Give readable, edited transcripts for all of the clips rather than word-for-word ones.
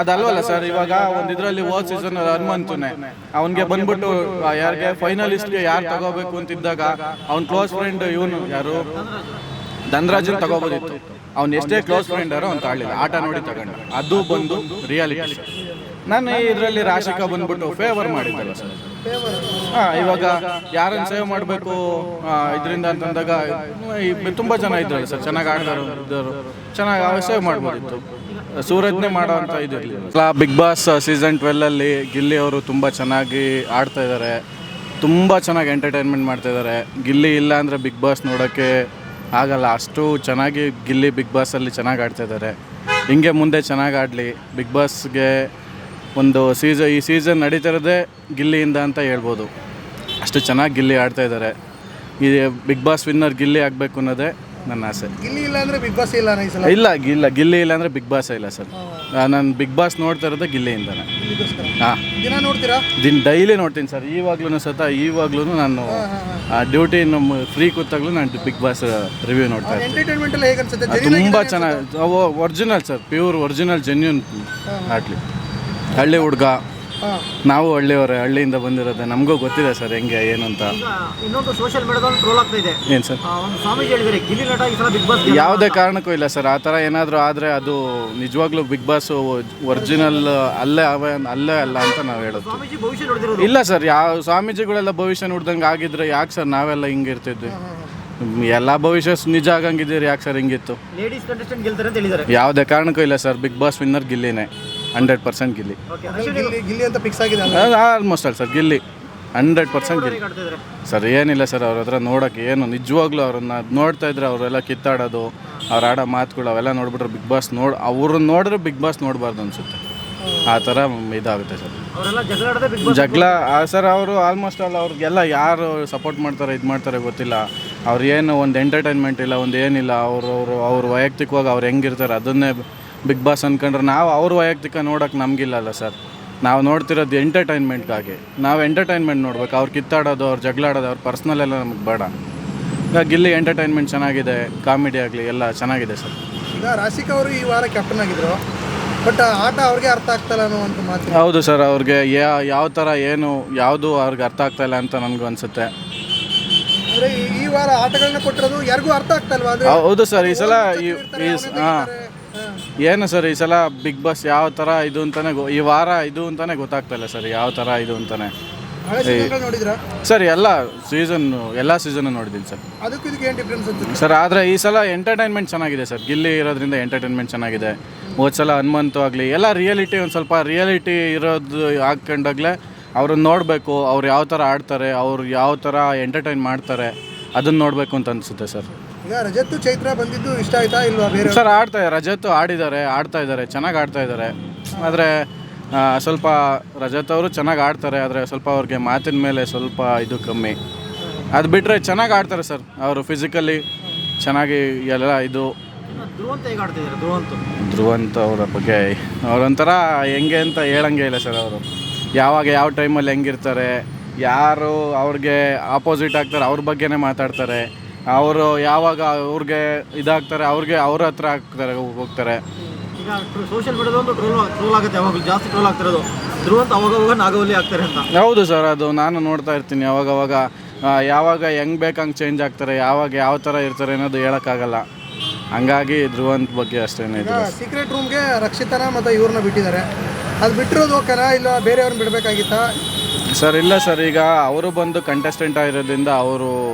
ಅದಲ್ವಲ್ಲ sir. ಇವಾಗ ಒಂದು ಇದರಲ್ಲಿ ಹೋದ ಸೀಸನ್ ಹನುಮಂತನೇ ಅವನಿಗೆ ಬಂದ್ಬಿಟ್ಟು ಯಾರಿಗೆ ಫೈನಲಿಸ್ಟ್ಗೆ ಯಾರು ತಗೋಬೇಕು ಅಂತಿದ್ದಾಗ ಅವ್ನ ಕ್ಲೋಸ್ ಫ್ರೆಂಡ್ ಇವನು ಯಾರು ಧನರಾಜನ್ ತಗೋಬೋದಿತ್ತು. ಅವ್ನು ಎಷ್ಟೇ ಕ್ಲೋಸ್ ಫ್ರೆಂಡ್ ಯಾರೋ ಅವ್ನು ತಾಳಿಲ್ಲ, ಆಟ ನೋಡಿ ತಗೊಂಡ. ಅದು ಬಂದು ರಿಯಾಲಿಟಿ. ನಾನು ಇದರಲ್ಲಿ ರಾಶಿಕಾ ಬಂದ್ಬಿಟ್ಟು ಫೇವರ್ ಮಾಡಿದ್ದಲ್ಲ ಸರ್. ಇವಾಗ ಯಾರನ್ನು ಸೇವ್ ಮಾಡಬೇಕು ಇದರಿಂದ ಅಂತಂದಾಗ ತುಂಬ ಜನ ಇದ್ರಲ್ಲ ಸರ್, ಚೆನ್ನಾಗಿ ಆಡಿದವರು ಚೆನ್ನಾಗಿ ಸೇವ್ ಮಾಡ್ಬೋದಿತ್ತು. ಸೂರಜ್ನೇ ಮಾಡೋ ಅಂತ ಇದಿರಲಿಲ್ಲ. ಬಿಗ್ ಬಾಸ್ ಸೀಸನ್ 12ಅಲ್ಲಿ ಗಿಲ್ಲಿ ಅವರು ತುಂಬ ಚೆನ್ನಾಗಿ ಆಡ್ತಾ ಇದ್ದಾರೆ, ತುಂಬ ಚೆನ್ನಾಗಿ ಎಂಟರ್ಟೈನ್ಮೆಂಟ್ ಮಾಡ್ತಾಯಿದ್ದಾರೆ. ಗಿಲ್ಲಿ ಇಲ್ಲ ಅಂದರೆ ಬಿಗ್ ಬಾಸ್ ನೋಡೋಕ್ಕೆ ಆಗಲ್ಲ, ಅಷ್ಟು ಚೆನ್ನಾಗಿ ಗಿಲ್ಲಿ ಬಿಗ್ ಬಾಸಲ್ಲಿ ಚೆನ್ನಾಗಿ ಆಡ್ತಾಯಿದ್ದಾರೆ. ಹಿಂಗೆ ಮುಂದೆ ಚೆನ್ನಾಗಿ ಆಡಲಿ. ಬಿಗ್ ಬಾಸ್ಗೆ ಒಂದು ಈ ಸೀಸನ್ ನಡೀತಿರೋದೇ ಗಿಲ್ಲಿಯಿಂದ ಅಂತ ಹೇಳ್ಬೋದು. ಅಷ್ಟು ಚೆನ್ನಾಗಿ ಗಿಲ್ಲಿ ಆಡ್ತಾಯಿದ್ದಾರೆ. ಈ ಬಿಗ್ ಬಾಸ್ ವಿನ್ನರ್ ಗಿಲ್ಲಿ ಆಗಬೇಕು ಅನ್ನೋದೇ ನನ್ನ ಆಸೆ. ಗಿಲ್ಲಿ ಇಲ್ಲ ಅಂದರೆ ಬಿಗ್ ಬಾಸ್ ಇಲ್ಲ ಗಿಲ್ಲಿ ಇಲ್ಲ ಅಂದರೆ ಬಿಗ್ ಬಾಸ್ ಇಲ್ಲ ಸರ್. ನಾನು ಬಿಗ್ ಬಾಸ್ ನೋಡ್ತಾ ಇರೋದೇ ಗಿಲ್ಲಿಯಿಂದನೇ. ದಿನ ನೋಡ್ತೀರಾ? ಡೈಲಿ ನೋಡ್ತೀನಿ ಸರ್. ಇವಾಗ್ಲೂ ನಾನು ಡ್ಯೂಟಿ ನಮ್ಮ ಫ್ರೀ ಕೂತಾಗಲೂ ನಾನು ಬಿಗ್ ಬಾಸ್ ರಿವ್ಯೂ ನೋಡ್ತಾ ಇರ್ತೀನಿ. ತುಂಬ ಚೆನ್ನಾಗಿ original sir, pure original genuine Attlee. ಹಳ್ಳಿ ಹುಡುಗ, ನಾವು ಹಳ್ಳಿಯವರೇ, ಹಳ್ಳಿಯಿಂದ ಬಂದಿರೋದೆ, ನಮಗೂ ಗೊತ್ತಿದೆ ಸರ್ ಹೆಂಗೆ ಏನು ಅಂತ. ಇನ್ನೊಂದು ಸೋಷಿಯಲ್ ಮೀಡಿಯಾದಲ್ಲಿ ಟ್ರೋಲ್ ಆಗ್ತಾ ಇದೆ. ಏನು ಸರ್? ಸ್ವಾಮೀಜಿ ಹೇಳಿದರೆ ಗಿಲ್ಲಿ ನಟ ಈ ಸಲ ಬಿಗ್ ಬಾಸ್ ಯಾವುದೇ ಕಾರಣಕ್ಕೂ ಇಲ್ಲ ಸರ್. ಆ ಥರ ಏನಾದರೂ ಆದರೆ ಅದು ನಿಜವಾಗ್ಲೂ ಬಿಗ್ ಬಾಸ್ ಒರಿಜಿನಲ್ ಅಲ್ಲೇ ಅಲ್ಲ ಅಂತ ನಾವು ಹೇಳೋದು. ಸ್ವಾಮೀಜಿ ಭವಿಷ್ಯ ನೋಡಿದಿರೋದು ಇಲ್ಲ ಸರ್. ಯಾವ ಸ್ವಾಮೀಜಿಗಳೆಲ್ಲ ಭವಿಷ್ಯ ನೋಡ್ದಂಗೆ ಆಗಿದ್ರೆ ಯಾಕೆ ಸರ್ ನಾವೆಲ್ಲ ಹಿಂಗೆ ಇರ್ತಿದ್ವಿ? ಎಲ್ಲ ಭವಿಷ್ಯ ನಿಜ ಆಗಂಗಿದ್ದೀರಿ, ಯಾಕೆ ಸರ್ ಹಿಂಗಿತ್ತು? ಲೇಡೀಸ್ ಕಂಟೆಸ್ಟೆಂಟ್ ಗೆಲ್ತಾರೆ ಅಂತ ಹೇಳಿದ್ದಾರೆ. ಯಾವುದೇ ಕಾರಣಕ್ಕೂ ಇಲ್ಲ ಸರ್. ಬಿಗ್ ಬಾಸ್ ವಿನ್ನರ್ ಗಿಲ್ಲಿನೇ, 100% ಗಿಲ್ಲಿ. ಗಿಲ್ಲಿ ಅಂತ ಫಿಕ್ಸ್ ಆಗಿದೆ ಆಲ್ಮೋಸ್ಟ್ ಅಲ್ಲ ಸರ್, ಗಿಲ್ಲಿ 100% ಗಿಲ್ಲಿ ಸರ್. ಏನಿಲ್ಲ ಸರ್, ಅವ್ರ ಹತ್ರ ನೋಡೋಕ್ಕೆ ಏನು ನಿಜವಾಗ್ಲೂ ಅವ್ರನ್ನ ನೋಡ್ತಾ ಇದ್ರೆ ಅವರೆಲ್ಲ ಕಿತ್ತಾಡೋದು, ಅವ್ರು ಆಡೋ ಮಾತುಗಳು ಅವೆಲ್ಲ ನೋಡ್ಬಿಟ್ರೆ ಬಿಗ್ ಬಾಸ್ ಅವ್ರನ್ನ ನೋಡಿದ್ರೆ ಬಿಗ್ ಬಾಸ್ ನೋಡಬಾರ್ದು ಅನಿಸುತ್ತೆ. ಆ ಥರ ಇದಾಗುತ್ತೆ ಸರ್. ಜಗಳ ಸರ್. ಅವರು ಆಲ್ಮೋಸ್ಟ್ ಆಲ್ ಅವ್ರಿಗೆಲ್ಲ ಯಾರು ಸಪೋರ್ಟ್ ಮಾಡ್ತಾರೆ ಇದು ಮಾಡ್ತಾರೆ ಗೊತ್ತಿಲ್ಲ. ಅವ್ರು ಏನು ಒಂದು ಎಂಟರ್ಟೈನ್ಮೆಂಟ್ ಇಲ್ಲ, ಒಂದು ಏನಿಲ್ಲ. ಅವ್ರು ವೈಯಕ್ತಿಕವಾಗಿ ಅವ್ರು ಹೆಂಗಿರ್ತಾರೆ ಅದನ್ನೇ ಬಿಗ್ ಬಾಸ್ ಅಂದ್ಕೊಂಡ್ರೆ ನಾವು ಅವ್ರ ವೈಯಕ್ತಿಕ ನೋಡೋಕೆ ನಮಗಿಲ್ಲಲ್ಲ ಸರ್. ನಾವು ನೋಡ್ತಿರೋದು ಎಂಟರ್ಟೈನ್ಮೆಂಟ್ಗಾಗಿ. ನಾವು ಎಂಟರ್ಟೈನ್ಮೆಂಟ್ ನೋಡ್ಬೇಕು. ಅವ್ರು ಕಿತ್ತಾಡೋದು, ಅವ್ರು ಜಗಳಾಡೋದು, ಅವ್ರ ಪರ್ಸ್ನಲ್ ಎಲ್ಲ ನಮಗೆ ಬೇಡ. ಈಗ ಗಿಲ್ಲಿ ಎಂಟರ್ಟೈನ್ಮೆಂಟ್ ಚೆನ್ನಾಗಿದೆ, ಕಾಮಿಡಿ ಆಗಲಿ ಎಲ್ಲ ಚೆನ್ನಾಗಿದೆ ಸರ್. ಈಗ ರಾಶಿಕಾ ಅವರು ಈ ವಾರ ಕ್ಯಾಪ್ಟನ್ ಆಗಿದ್ರು, ಬಟ್ ಆಟ ಅವ್ರಿಗೆ ಅರ್ಥ ಆಗ್ತಾಯಿಲ್ಲ ಅನ್ನುವಂಥ ಮಾತು. ಹೌದು ಸರ್. ಅವ್ರಿಗೆ ಯಾವ ಥರ ಏನು ಯಾವುದು ಅವ್ರಿಗೆ ಅರ್ಥ ಆಗ್ತಾಯಿಲ್ಲ ಅಂತ ನನಗೂ ಅನಿಸುತ್ತೆ. ಅಂದರೆ ಈ ವಾರ ಆಟಗಳನ್ನ ಕೊಟ್ಟಿರೋದು ಯಾರಿಗೂ ಅರ್ಥ ಆಗ್ತಾಯಿಲ್ವಾ? ಹೌದು ಸರ್. ಈ ಸಲ ಏನು ಸರ್, ಈ ಸಲ ಬಿಗ್ ಬಾಸ್ ಯಾವ ಥರ ಇದು ಅಂತಲೇ ಈ ವಾರ ಇದು ಅಂತಲೇ ಗೊತ್ತಾಗ್ತಾಯಿಲ್ಲ ಸರ್, ಯಾವ ಥರ ಇದು ಅಂತಲೇ. ಸರ್ ಎಲ್ಲ ಸೀಸನ್ನು ನೋಡಿದ್ದೀನಿ ಸರ್. ಅದಕ್ಕೂ ಇದಕ್ಕೆ ಏನು ಡಿಫ್ರೆನ್ಸ್ ಅನ್ಸುತ್ತೆ ಸರ್? ಆದರೆ ಈ ಸಲ ಎಂಟರ್ಟೈನ್ಮೆಂಟ್ ಚೆನ್ನಾಗಿದೆ ಸರ್. ಗಿಲ್ಲಿ ಇರೋದ್ರಿಂದ ಎಂಟರ್ಟೈನ್ಮೆಂಟ್ ಚೆನ್ನಾಗಿದೆ. ಹೋದ ಸಲ ಹನುಮಂತು ಆಗಲಿ ಎಲ್ಲ ರಿಯಾಲಿಟಿ, ಒಂದು ಸ್ವಲ್ಪ ರಿಯಾಲಿಟಿ ಇರೋದು ಹಾಕ್ಕೊಂಡಾಗಲೇ ಅವ್ರನ್ನ ನೋಡಬೇಕು. ಅವ್ರು ಯಾವ ಥರ ಆಡ್ತಾರೆ, ಅವ್ರು ಯಾವ ಥರ ಎಂಟರ್ಟೈನ್ ಮಾಡ್ತಾರೆ, ಅದನ್ನು ನೋಡಬೇಕು ಅಂತ ಅನಿಸುತ್ತೆ ಸರ್. ಈಗ ರಜತ್ ಚೈತ್ರ ಬಂದಿದ್ದು ಇಷ್ಟ ಆಯ್ತಾ ಇಲ್ವಾ? ಬೇರೆ ಸರ್ ರಜತ್ ಆಡ್ತಾ ಇದ್ದಾರೆ, ಚೆನ್ನಾಗಿ ಆಡ್ತಾ ಇದ್ದಾರೆ. ಆದರೆ ಸ್ವಲ್ಪ ರಜತ್ ಅವರು ಚೆನ್ನಾಗಿ ಆಡ್ತಾರೆ, ಆದರೆ ಸ್ವಲ್ಪ ಅವ್ರಿಗೆ ಮಾತಿನ ಮೇಲೆ ಸ್ವಲ್ಪ ಇದು ಕಮ್ಮಿ. ಅದು ಬಿಟ್ಟರೆ ಚೆನ್ನಾಗಿ ಆಡ್ತಾರೆ ಸರ್. ಅವರು ಫಿಸಿಕಲಿ ಚೆನ್ನಾಗಿ ಎಲ್ಲ ಇದು. ಧ್ರುವಂತ್ ಅವರ ಬಗ್ಗೆ ಅವರೊಂಥರ ಹೆಂಗೆ ಅಂತ ಹೇಳಂಗೆ ಇಲ್ಲ ಸರ್. ಅವರು ಯಾವ ಟೈಮಲ್ಲಿ ಹೆಂಗಿರ್ತಾರೆ, ಯಾರು ಅವ್ರಿಗೆ ಆಪೋಸಿಟ್ ಆಗ್ತಾರೆ ಅವ್ರ ಬಗ್ಗೆನೇ ಮಾತಾಡ್ತಾರೆ. ಅವರು ಯಾವಾಗ ಅವ್ರಿಗೆ ಇದಾಗ್ತಾರೆ ಅವ್ರ ಹತ್ರ ಹೋಗ್ತಾರೆ. ಈಗ ಸೋಷಿಯಲ್ ಮೀಡಿಯಾದೊಂದು ಟ್ರೋಲ್ ಆಗುತ್ತೆ, ಯಾವಾಗಲೂ ಜಾಸ್ತಿ ಟ್ರೋಲ್ ಆಗ್ತಿರೋದು ಧ್ರುವಂತ್ ಅವಾಗವಾಗ ನಾಗವಲ್ಲಿ ಆಗ್ತಾರೆ ಅಂತ. ಹೌದು ಸರ್. ಅದು ನಾನು ನೋಡ್ತಾ ಇರ್ತೀನಿ ಯಾವಾಗ ಹೆಂಗೆ ಬೇಕಂಗೆ ಚೇಂಜ್ ಆಗ್ತಾರೆ, ಯಾವ ಥರ ಇರ್ತಾರೆ ಅನ್ನೋದು ಹೇಳೋಕ್ಕಾಗಲ್ಲ. ಹಂಗಾಗಿ ಧ್ರುವಂತ್ ಬಗ್ಗೆ ಅಷ್ಟೇನೇ ಇದೆ. ಸೀಕ್ರೆಟ್ ರೂಮ್ಗೆ ರಕ್ಷಿತನ ಮತ್ತು ಇವ್ರನ್ನ ಬಿಟ್ಟಿದ್ದಾರೆ, ಅದು ಬಿಟ್ಟಿರೋದು ಓಕೆನಾ ಇಲ್ಲ ಬೇರೆಯವ್ರನ್ನ ಬಿಡಬೇಕಾಗಿತ್ತಾ? ಸರ್ ಇಲ್ಲ ಸರ್. ಈಗ ಅವರು ಬಂದು ಕಂಟೆಸ್ಟೆಂಟ್ ಆಗಿರೋದ್ರಿಂದ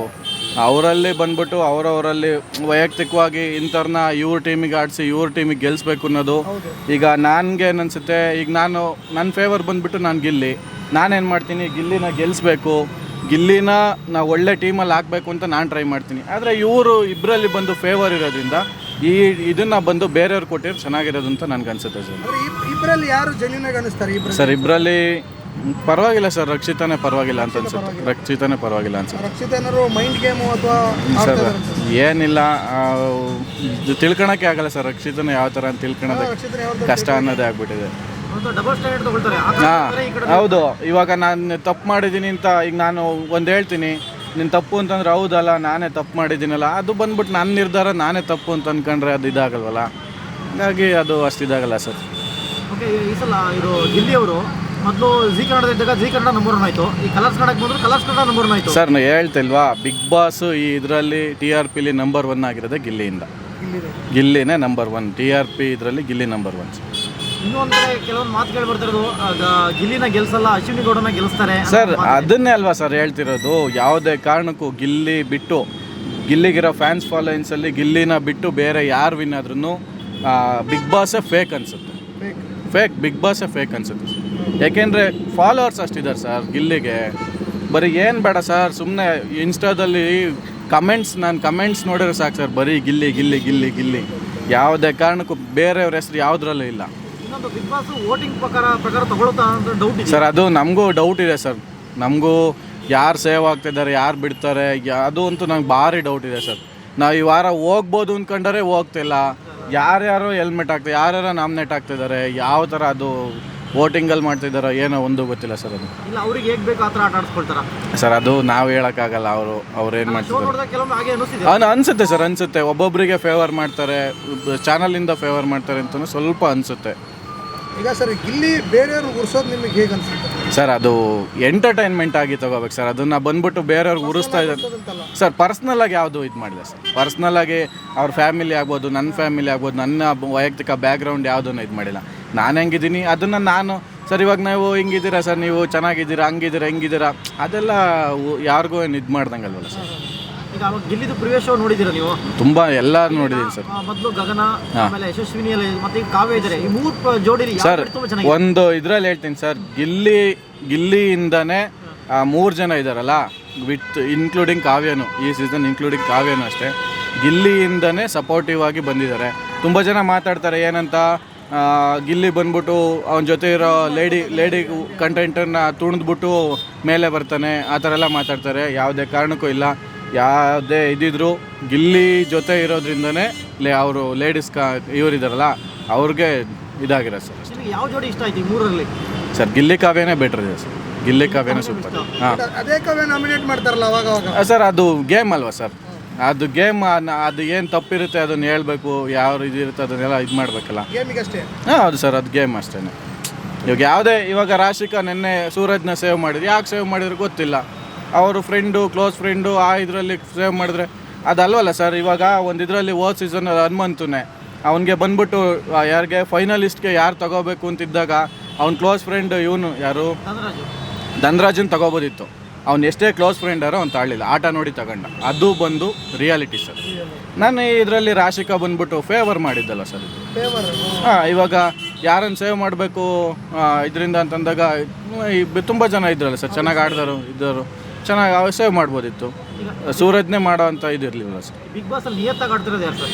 ಅವರಲ್ಲಿ ಬಂದ್ಬಿಟ್ಟು ಅವರವರಲ್ಲಿ ವೈಯಕ್ತಿಕವಾಗಿ ಇಂಥವ್ರನ್ನ ಇವ್ರ ಟೀಮಿಗೆ ಆಡಿಸಿ ಇವ್ರ ಟೀಮಿಗೆ ಗೆಲ್ಲಿಸ್ಬೇಕು ಅನ್ನೋದು. ಈಗ ನನಗೆ ಅನಿಸುತ್ತೆ, ಈಗ ನನ್ನ ಫೇವರ್ ಬಂದುಬಿಟ್ಟು ನಾನು ಗಿಲ್ಲಿ. ನಾನೇನು ಮಾಡ್ತೀನಿ, ಗಿಲ್ಲಿನ ಗೆಲ್ಲಿಸ್ಬೇಕು, ಗಿಲ್ಲಿನ ನಾವು ಒಳ್ಳೆ ಟೀಮಲ್ಲಿ ಹಾಕಬೇಕು ಅಂತ ನಾನು ಟ್ರೈ ಮಾಡ್ತೀನಿ. ಆದರೆ ಇವರು ಇಬ್ಬರಲ್ಲಿ ಬಂದು ಫೇವರ್ ಇರೋದ್ರಿಂದ ಇದನ್ನು ಬಂದು ಬೇರೆಯವ್ರು ಕೊಟ್ಟಿರೋ ಚೆನ್ನಾಗಿರೋದು ಅಂತ ನನಗನ್ಸುತ್ತೆ ಸರ್. ಇಬ್ಬರಲ್ಲಿ ಯಾರು ಜೆನ್ಯೂನ್ ಆಗಿ ಅನಿಸ್ತಾರೆ? ಸರ್ ಇಬ್ಬರಲ್ಲಿ ಪರವಾಗಿಲ್ಲ ಸರ್. ರಕ್ಷಿತಾನೇ ಪರವಾಗಿಲ್ಲ ಅಂತ ಅನ್ಸುತ್ತೆ. ರಕ್ಷಿತಾನೇ ಪರವಾಗಿಲ್ಲ ಅನ್ಸುತ್ತೆ. ರಕ್ಷಿತನರು ಮೈಂಡ್ ಗೇಮು ಅಥವಾ ಸರ್ ಏನಿಲ್ಲ, ತಿಳ್ಕೊಳಕ್ಕೆ ಆಗಲ್ಲ ಸರ್. ರಕ್ಷಿತನ ಯಾವ ಥರ ಅಂತ ತಿಳ್ಕೊಳೋದಕ್ಕೆ ಕಷ್ಟ ಅನ್ನೋದೇ ಆಗ್ಬಿಟ್ಟಿದೆ. ಹಾಂ ಹೌದು. ಇವಾಗ ನಾನು ತಪ್ಪು ಮಾಡಿದ್ದೀನಿ ಅಂತ ಈಗ ನಾನು ಒಂದು ಹೇಳ್ತೀನಿ, ನೀನು ತಪ್ಪು ಅಂತಂದ್ರೆ ಹೌದಲ್ಲ ನಾನೇ ತಪ್ಪು ಮಾಡಿದ್ದೀನಲ್ಲ, ಅದು ಬಂದ್ಬಿಟ್ಟು ನನ್ನ ನಿರ್ಧಾರ ನಾನೇ ತಪ್ಪು ಅಂತ ಅಂದ್ಕೊಂಡ್ರೆ ಅದು ಇದಾಗಲ್ವಲ್ಲ. ಹಾಗಾಗಿ ಅದು ಅಷ್ಟು ಇದಾಗಲ್ಲ ಸರ್. ಓಕೆ, ಈ ಸಲ ಇದು ಗಿಲ್ಲಿ ಅವರು ಮೊದಲು ಜಿ ಕನ್ನಡ ಇದ್ದಾಗ ಜಿ ಕನ್ನಡ ನಂಬರ್ 1 ಆಯಿತು. ಈ ಕಲರ್ಸ್ ಕನ್ನಡಕ್ಕೆ ಬಂದ್ರು ಕಲರ್ಸ್ ಕನ್ನಡ ನಂಬರ್ 1 ಆಯಿತು. ಸರ್ ನಾನು ಹೇಳ್ತಿಲ್ವಾ, ಬಿಗ್ ಬಾಸ್ ಈ ಇದರಲ್ಲಿ TRP ನಂಬರ್ 1 ಆಗಿರೋದೇ ಗಿಲ್ಲಿಯಿಂದ. ಗಿಲ್ಲಿನೇ ನಂಬರ್ 1 TRP ಇದರಲ್ಲಿ ಗಿಲ್ಲಿ ನಂಬರ್ 1. ಇನ್ನೊಂದು ಕಡೆ ಕೆಲವೊಂದು ಮಾತುಗಳು ಬರ್ತಿರೋದು, ಗಿಲ್ಲಿನ ಗೆಲ್ಸಲ್ಲ, ಅಶ್ವಿನಿ ಗೌಡನ ಗೆಲ್ಲಿಸ್ತಾರೆ ಸರ್. ಅದನ್ನೇ ಅಲ್ವಾ ಸರ್ ಹೇಳ್ತಿರೋದು, ಯಾವುದೇ ಕಾರಣಕ್ಕೂ ಗಿಲ್ಲಿ ಬಿಟ್ಟು, ಗಿಲ್ಲಿಗಿರೋ ಫ್ಯಾನ್ಸ್ ಫಾಲೋಯಿನ್ಸಲ್ಲಿ ಗಿಲ್ಲಿನ ಬಿಟ್ಟು ಬೇರೆ ಯಾರು ವಿನ್ ಆದ್ರೂ ಬಿಗ್ ಬಾಸೇ ಫೇಕ್ ಅನಿಸುತ್ತೆ. ಬಿಗ್ ಬಾಸೇ ಫೇಕ್ ಅನಿಸುತ್ತೆ. ಯಾಕೆಂದರೆ ಫಾಲೋವರ್ಸ್ ಅಷ್ಟಿದ್ದಾರೆ ಸರ್ ಗಿಲ್ಲಿಗೆ. ಬರೀ ಏನು ಬೇಡ ಸರ್, ಸುಮ್ಮನೆ ಇನ್ಸ್ಟಾದಲ್ಲಿ ನಾನು ಕಮೆಂಟ್ಸ್ ನೋಡಿದ್ರೆ ಸಾಕು ಸರ್, ಬರೀ ಗಿಲ್ಲಿ ಗಿಲ್ಲಿ ಗಿಲ್ಲಿ ಗಿಲ್ಲಿ. ಯಾವುದೇ ಕಾರಣಕ್ಕೂ ಬೇರೆಯವ್ರ ಹೆಸರು ಯಾವುದ್ರಲ್ಲೂ ಇಲ್ಲ. ಇನ್ನೊಂದು ಬಿಗ್ ಬಾಸ್ ವೋಟಿಂಗ್ ಪ್ರಕಾರ ತಗೊಳ್ತಾ ಅಂತ ಡೌಟ್ ಇದೆ ಸರ್. ಅದು ನಮಗೂ ಡೌಟ್ ಇದೆ ಸರ್. ನಮಗೂ ಯಾರು ಸೇವ್ ಆಗ್ತಿದ್ದಾರೆ, ಯಾರು ಬಿಡ್ತಾರೆ, ಅದು ಅಂತೂ ನಂಗೆ ಭಾರಿ ಡೌಟ್ ಇದೆ ಸರ್. ನಾವು ಈ ವಾರ ಹೋಗ್ಬೋದು ಅಂದ್ಕೊಂಡ್ರೆ ಹೋಗ್ತಿಲ್ಲ. ಯಾರ್ಯಾರು ಹೆಲ್ಮೆಟ್ ಆಗ್ತದೆ, ಯಾರ್ಯಾರು ನಾಮಿನೇಟ್ ಆಗ್ತಿದ್ದಾರೆ, ಯಾವ ಥರ ಅದು ವೋಟಿಂಗಲ್ಲಿ ಮಾಡ್ತಿದ್ದಾರೋ ಏನೋ ಒಂದು ಗೊತ್ತಿಲ್ಲ ಸರ್. ಅದು ಇಲ್ಲ, ಅವ್ರಿಗೆ ಹೇಗೆ ಬೇಕು ಆ ಥರ ಆಟ ಆಡಿಸ್ಕೊಳ್ತಾರ ಸರ್. ಅದು ನಾವು ಹೇಳೋಕ್ಕಾಗಲ್ಲ. ಅವ್ರು ಏನು ಮಾಡ್ತಿದ್ದಾರೆ ಕೆಲವೊಮ್ಮೆ ಹಾಗೆ ಅನಿಸ್ತಿದೆ. ಅನಿಸುತ್ತೆ ಸರ್, ಅನಿಸುತ್ತೆ. ಒಬ್ಬೊಬ್ಬರಿಗೆ ಫೇವರ್ ಮಾಡ್ತಾರೆ, ಚಾನಲಿಂದ ಫೇವರ್ ಮಾಡ್ತಾರೆ ಅಂತಲೂ ಸ್ವಲ್ಪ ಅನಿಸುತ್ತೆ. ಈಗ ಸರ್ ಗಿಲ್ಲಿ ಬೇರೆಯವ್ರು ಉರ್ಸೋದು ನಿಮಗೆ ಹೇಗೆ ಅನ್ಸುತ್ತೆ ಸರ್? ಅದು ಎಂಟರ್ಟೈನ್ಮೆಂಟ್ ಆಗಿ ತಗೋಬೇಕು ಸರ್. ಅದನ್ನು ಬಂದ್ಬಿಟ್ಟು ಬೇರೆಯವ್ರಿಗೆ ಉರಿಸ್ತಾ ಇದ್ದಾರೆ ಸರ್. ಪರ್ಸ್ನಲ್ಲಾಗಿ ಯಾವುದು ಇದು ಮಾಡಿದೆ ಸರ್. ಪರ್ಸ್ನಲ್ಲಾಗಿ ಅವ್ರ ಫ್ಯಾಮಿಲಿ ಆಗ್ಬೋದು, ನನ್ನ ಫ್ಯಾಮಿಲಿ ಆಗ್ಬೋದು, ನನ್ನ ವೈಯಕ್ತಿಕ ಬ್ಯಾಕ್ಗ್ರೌಂಡ್ ಯಾವುದನ್ನು ಇದು ಮಾಡಿಲ್ಲ. ನಾನು ಹೆಂಗಿದ್ದೀನಿ ಅದನ್ನು ನಾನು ಸರ್. ಇವಾಗ ನೀವು ಹಿಂಗಿದ್ದೀರಾ ಸರ್, ನೀವು ಚೆನ್ನಾಗಿದ್ದೀರಾ, ಹಂಗಿದ್ದೀರಾ, ಹಿಂಗಿದ್ದೀರಾ, ಅದೆಲ್ಲ ಯಾರಿಗೂ ಏನು ಇದು ಮಾಡ್ದಂಗಲ್ವಲ್ಲ ಸರ್. ಈಗ ಗಿಲ್ಲಿದು ಪ್ರಿವಿಯಸ್ ಶೋ ನೋಡಿದ್ದೀರಾ ನೀವು? ತುಂಬ ಎಲ್ಲ ನೋಡಿದ್ದೀನಿ ಸರ್. ಮೊದಲು ಗಗನ, ಆಮೇಲೆ ಯಶಸ್ವಿನಿ ಮತ್ತೆ ಈಗ ಕಾವ್ಯ ಇದ್ದಾರೆ. ಈ 3 ಜೋಡಿ ಸರ್ ಒಂದು ಇದರಲ್ಲಿ ಹೇಳ್ತೀನಿ ಸರ್. ಗಿಲ್ಲಿಯಿಂದನೇ 3 ಜನ ಇದ್ದಾರಲ್ಲ, ವಿತ್ ಇನ್ಕ್ಲೂಡಿಂಗ್ ಕಾವ್ಯನು, ಈ ಸೀಸನ್ ಇನ್ಕ್ಲೂಡಿಂಗ್ ಕಾವ್ಯನು ಅಷ್ಟೇ, ಗಿಲ್ಲಿಯಿಂದನೇ ಸಪೋರ್ಟಿವ್ ಆಗಿ ಬಂದಿದ್ದಾರೆ. ತುಂಬ ಜನ ಮಾತಾಡ್ತಾರೆ ಏನಂತ, ಗಿಲ್ಲಿ ಬಂದ್ಬಿಟ್ಟು ಅವನ ಜೊತೆ ಇರೋ ಲೇಡಿ ಕಂಟೆಂಟನ್ನು ತುಣಿದ್ಬಿಟ್ಟು ಮೇಲೆ ಬರ್ತಾನೆ, ಆ ಥರ ಎಲ್ಲ ಮಾತಾಡ್ತಾರೆ. ಯಾವುದೇ ಕಾರಣಕ್ಕೂ ಇಲ್ಲ. ಯಾವುದೇ ಇದ್ದಿದ್ರು ಗಿಲ್ಲಿ ಜೊತೆ ಇರೋದ್ರಿಂದನೇ ಅವರು ಲೇಡೀಸ್ ಇವರಿದ್ದಾರಲ್ಲ ಅವ್ರಿಗೆ ಇದಾಗಿರೋ ಸರ್. ಯಾವ ಜೋಡಿ ಇಷ್ಟ ಆಯ್ತು ಈ 3ರಲ್ಲಿ? ಸರ್ ಗಿಲ್ಲಿ ಕಾವ್ಯನೇ ಬೆಟರ್ ಇದೆ ಸರ್. ಗಿಲ್ಲಿ ಕಾವ್ಯನೇ ಸೂಪರ್. ಹಾಂ, ಅದೇ ಕಾವ್ಯ ನಾಮಿನೇಟ್ ಮಾಡ್ತಾರಲ್ಲ ಅವಾಗ ಸರ್. ಅದು ಗೇಮ್ ಅಲ್ವಾ ಸರ್? ಅದು ಗೇಮ್. ಅದು ಏನು ತಪ್ಪಿರುತ್ತೆ ಅದನ್ನು ಹೇಳ್ಬೇಕು, ಯಾವ ಇದಿರುತ್ತೆ ಅದನ್ನೆಲ್ಲ ಇದು ಮಾಡಬೇಕಲ್ಲ. ಗೇಮಿಗಷ್ಟೇ. ಹಾಂ, ಹೌದು ಸರ್. ಅದು ಗೇಮ್ ಅಷ್ಟೇ. ಇವಾಗ ರಾಶಿಕಾ ನೆನ್ನೆ ಸೂರಜ್ನ ಸೇವ್ ಮಾಡಿದ್ರು. ಯಾಕೆ ಸೇವ್ ಮಾಡಿದ್ರು ಗೊತ್ತಿಲ್ಲ. ಅವರು ಕ್ಲೋಸ್ ಫ್ರೆಂಡು ಇದರಲ್ಲಿ ಸೇವ್ ಮಾಡಿದ್ರೆ ಅದಲ್ವಲ್ಲ ಸರ್. ಇವಾಗ ಒಂದು ಇದರಲ್ಲಿ ಹೋದ ಸೀಸನ್ ಹನುಮಂತನೇ ಅವನಿಗೆ ಬಂದ್ಬಿಟ್ಟು ಯಾರಿಗೆ ಫೈನಲಿಸ್ಟ್ಗೆ ಯಾರು ತಗೋಬೇಕು ಅಂತಿದ್ದಾಗ ಅವ್ನ ಕ್ಲೋಸ್ ಫ್ರೆಂಡ್ ಯಾರು ಧನರಾಜನ್ ತಗೋಬೋದಿತ್ತು. ಅವ್ನು ಎಷ್ಟೇ ಕ್ಲೋಸ್ ಫ್ರೆಂಡ್ ಯಾರೋ ಅವ್ನು ತಾಳಲಿಲ್ಲ, ಆಟ ನೋಡಿ ತಗೊಂಡ. ಅದು ಬಂದು ರಿಯಾಲಿಟಿ ಸರ್. ನಾನು ಇದರಲ್ಲಿ ರಾಶಿಕಾ ಬಂದ್ಬಿಟ್ಟು ಫೇವರ್ ಮಾಡಿದ್ದಲ್ಲ ಸರ್. ಹಾಂ, ಇವಾಗ ಯಾರನ್ನು ಸೇವ್ ಮಾಡಬೇಕು ಇದರಿಂದ ಅಂತಂದಾಗ ತುಂಬ ಜನ ಇದ್ರಲ್ಲ ಸರ್, ಚೆನ್ನಾಗಿ ಆಡಿದವರು ಇದ್ದವರು, ಚೆನ್ನಾಗಿ ಸೇವ್ ಮಾಡ್ಬೋದಿತ್ತು. ಸೂರಜ್ನೇ ಮಾಡೋ ಅಂತ ಇದಿರಲಿಲ್ಲ ಸರ್. ಬಿಗ್ ಬಾಸ್ ಅಲ್ಲಿ ನಿಯತ್ತಾಗಿ ಆಡ್ತಿರೋದು ಯಾರು ಸರ್?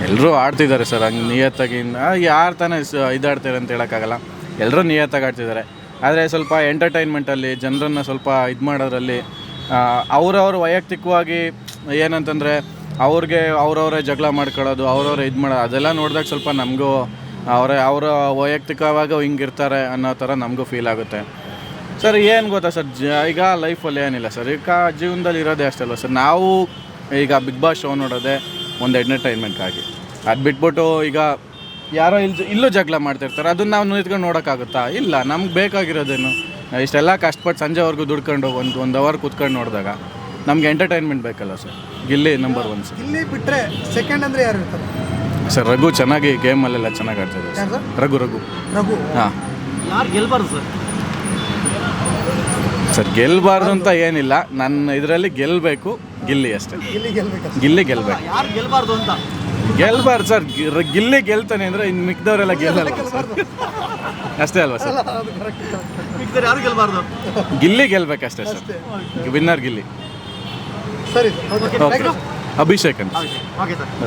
ಎಲ್ಲರೂ ಆಡ್ತಿದ್ದಾರೆ ಸರ್. ಹಂಗೆ ನಿಯತ್ತಾಗಿ ಯಾರು ತಾನೇ ಇದಾಡ್ತಾರೆ ಅಂತ ಹೇಳೋಕ್ಕಾಗಲ್ಲ. ಎಲ್ಲರೂ ನಿಯತ್ತಾಗಿ ಆಡ್ತಿದ್ದಾರೆ. ಆದರೆ ಸ್ವಲ್ಪ ಎಂಟರ್ಟೈನ್ಮೆಂಟಲ್ಲಿ ಜನರನ್ನು ಸ್ವಲ್ಪ ಇದು ಮಾಡೋದ್ರಲ್ಲಿ ಅವರವ್ರ ವೈಯಕ್ತಿಕವಾಗಿ ಏನಂತಂದರೆ ಅವರವರೇ ಜಗಳ ಮಾಡ್ಕೊಳ್ಳೋದು, ಅವರವರೇ ಇದು ಮಾಡೋದು, ಅದೆಲ್ಲ ನೋಡಿದಾಗ ಸ್ವಲ್ಪ ನಮಗೂ ಅವರ ವೈಯಕ್ತಿಕವಾಗಿ ಹಿಂಗಿರ್ತಾರೆ ಅನ್ನೋ ಥರ ನಮಗೂ ಫೀಲ್ ಆಗುತ್ತೆ ಸರ್. ಏನು ಗೊತ್ತಾ ಸರ್, ಈಗ ಲೈಫಲ್ಲಿ ಏನಿಲ್ಲ ಸರ್. ಈಗ ಜೀವನದಲ್ಲಿ ಇರೋದೇ ಅಷ್ಟಲ್ವ ಸರ್. ನಾವು ಈಗ ಬಿಗ್ ಬಾಸ್ ಶೋ ನೋಡೋದೇ ಒಂದು ಎಂಟರ್ಟೈನ್ಮೆಂಟ್ಗಾಗಿ. ಅದು ಬಿಟ್ಬಿಟ್ಟು ಈಗ ಯಾರೋ ಇಲ್ಲೂ ಜಗಳ ಮಾಡ್ತಿರ್ತಾರೆ, ಅದನ್ನು ನಾವು ನಿಂತ್ಕೊಂಡು ನೋಡೋಕ್ಕಾಗುತ್ತಾ? ಇಲ್ಲ. ನಮ್ಗೆ ಬೇಕಾಗಿರೋದೇನು, ಇಷ್ಟೆಲ್ಲ ಕಷ್ಟಪಟ್ಟು ಸಂಜೆವರೆಗೂ ದುಡ್ಕೊಂಡು ಒಂದು ಅವರ್ ಕೂತ್ಕೊಂಡು ನೋಡಿದಾಗ ನಮ್ಗೆ ಎಂಟರ್ಟೈನ್ಮೆಂಟ್ ಬೇಕಲ್ಲ sir. Gilli number 1 sir. Gilli ಬಿಟ್ಟರೆ ಸೆಕೆಂಡ್ ಅಂದರೆ ಯಾರು ಇರ್ತಾರೆ ಸರ್? ರಘು ಚೆನ್ನಾಗಿ ಗೇಮಲ್ಲೆಲ್ಲ ಚೆನ್ನಾಗಿ ಆಡ್ತಿದ್ದಾರೆ ಸರ್. ರಘು ಹಾಂ. ಯಾರು ಗೆಲ್ಬಾರ್ದು ಸರ್? ಸರ್ ಗೆಲ್ಲಬಾರ್ದು ಅಂತ ಏನಿಲ್ಲ, ನನ್ನ ಇದರಲ್ಲಿ ಗೆಲ್ಲಬೇಕು ಗಿಲ್ಲಿ ಅಷ್ಟೇ. ಗಿಲ್ಲಿ ಗೆಲ್ಲಬೇಕು. ಯಾರು ಗೆಲ್ಬಾರ್ದು ಅಂತ? ಗೆಲ್ಲಬಾರ್ದು ಸರ್. ಗಿಲ್ಲಿ ಗೆಲ್ತಾನೆ ಅಂದರೆ ಇನ್ನು ಮಿಕ್ದವರೆಲ್ಲ ಗೆಲ್ಲಲ್ಲ ಸರ್. ಅಷ್ಟೇ ಅಲ್ವಾ ಸರ್? ಯಾರು ಗೆಲ್ಬಾರ್ದು? ಗಿಲ್ಲಿ ಗೆಲ್ಬೇಕಷ್ಟೇ ಸರ್. ವಿನ್ನರ್ ಗಿಲ್ಲಿ. ಸರಿ, ಅಭಿಷೇಕ್ ಅಂತ. Okay sir.